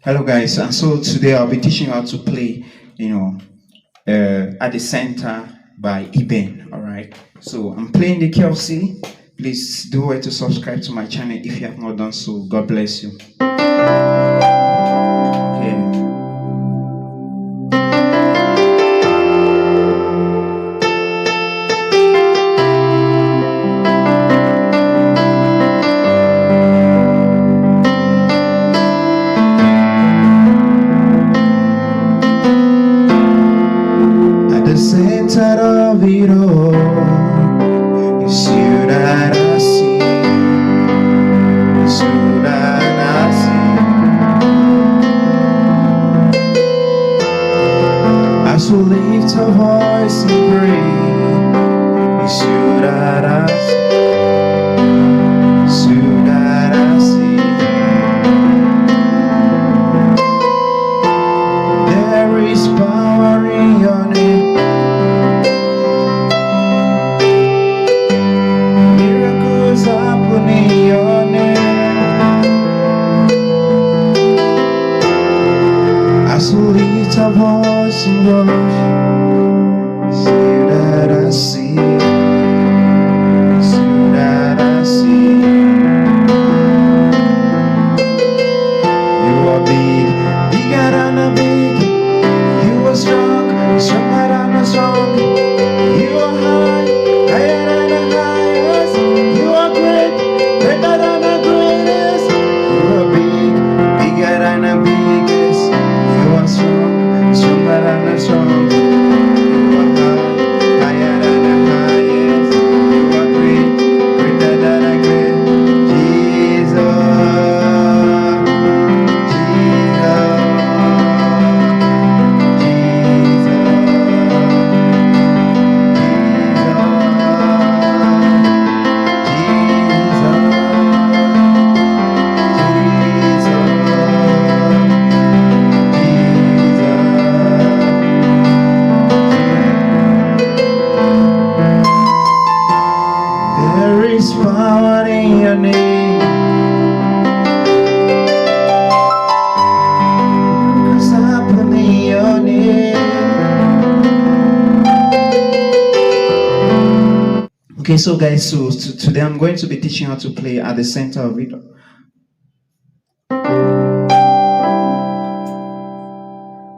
Hello, guys. And so today I'll be teaching you how to play, you know, at the center by Eben. All right. So I'm playing the key of C. Please do it to subscribe to my channel if you have not done so. God bless you. Okay. At the center of it all, it's you that I see. It's you that I see. As we lift our voice and pray, it's you that I see. It's you that I see. There is power in your name. Miracles happen in your name. As we lift our voice and worship, it's you that I see. It's you that I see. You are big, bigger than a big. You are strong, stronger than a strong. You are high, higher than the highest. You are great, greater than the greatest. You are big, bigger than the biggest. You are strong, stronger than the strong. You are high, higher than the highest. You are great, greater than the great. Jesus, there is power in your name. Miracles happen in your name. Okay, so guys, so today I'm going to be teaching how to play at the center of it.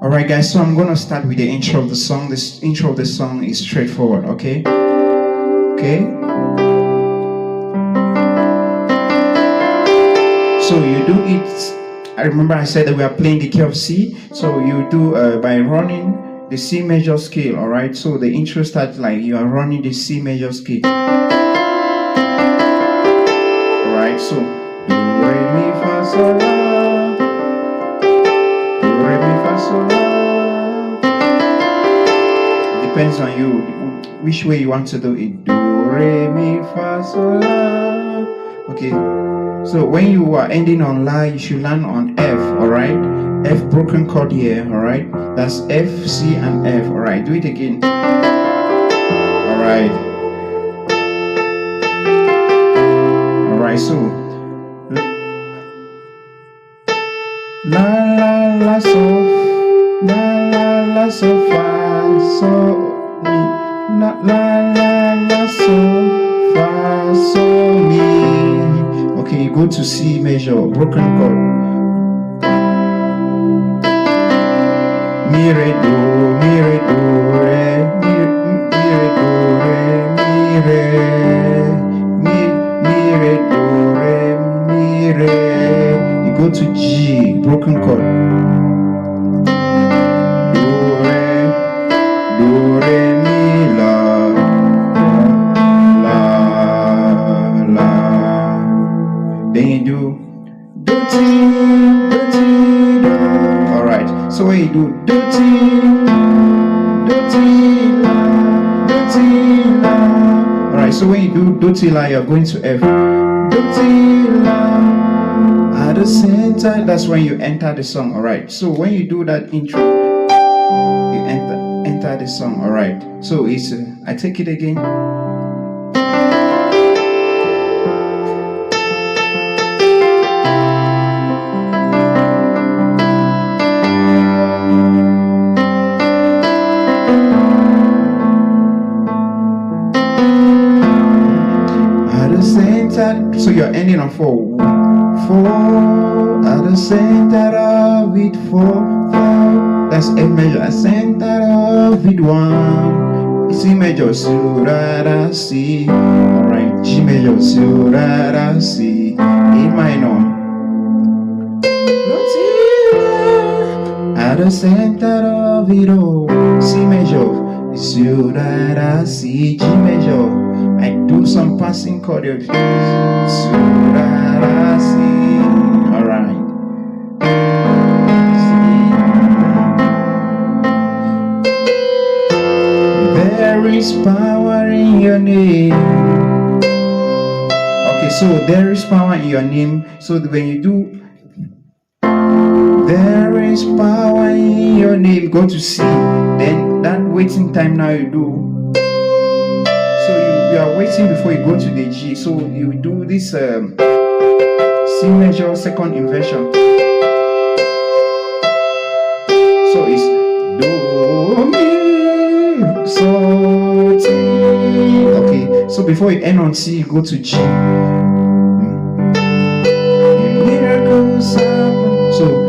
Alright guys, so I'm going to start with the intro of the song. This intro of the song is straightforward, okay? Okay? So you do it, I remember I said that we are playing the key of C. So you do by running the C major scale, alright? So the intro starts like you are running the C major scale. Alright, so do, re, mi, fa, sol, la. Do, re, mi, fa, sol, la. Depends on you, which way you want to do it. Do, re, mi, fa, sol, la. Okay, so when you are ending on la, you should land on F, alright? F broken chord here, alright? That's F, C, and F, alright? Do it again. Alright. Alright, so la la la so, la so fa so mi, la so fa so mi. Okay, you go to C major, broken chord. Mi re do, mi re do re, mi re do re, mi re, mi re do re, mi re. You go to G, broken chord. Do re mi la, la. Then you do ti, do. Alright, so when you do ti, la. Alright, so when you do ti, la, you're going to F. Do ti, la. At the center, that's when you enter the song. Alright, so when you do that intro, you enter the song. Alright, so it's I take it again. So you're ending on 4. 4 at the center of it. 4. That's F major. At center of it. 1. C major. So that I see. Alright. G major. So that I see. A minor. At the center of it all. C major. It's you that I see. G major. I do some passing chord. It's you that I see. Alright. There is power in your name. Okay, so there is power in your name. So when you do there is power in your name, go to C. Then that waiting time now you do. So you are waiting before you go to the G. So you do this C major second inversion. So it's do mi so ti. Okay. So before you end on C, you go to G. Miracles happen. So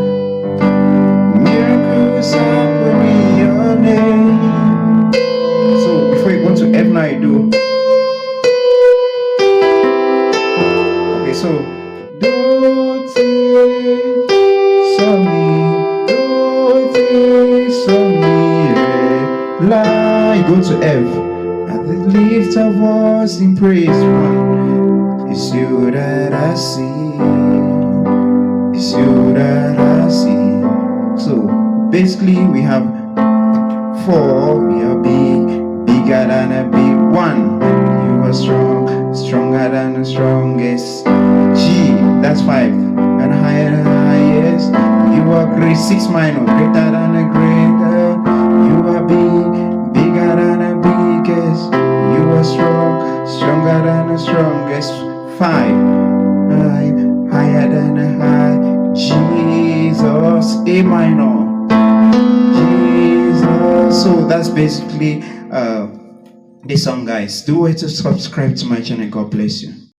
F now you do. Okay, so do ti so mi, do ti so mi re la. You go to F. At the lift of voice in praise. 1. It's you that I see. It's you that I see. So basically we have 4. We are big. Bigger than a big 1. You are strong, stronger than the strongest. G, that's 5. And higher than the highest. You are great. 6 minor, greater than the greater. You are big, bigger than the biggest. You are strong, stronger than the strongest. 5, higher than the high. Jesus, A minor. Jesus. So that's basically this song, guys. Do it to subscribe to my channel. God bless you.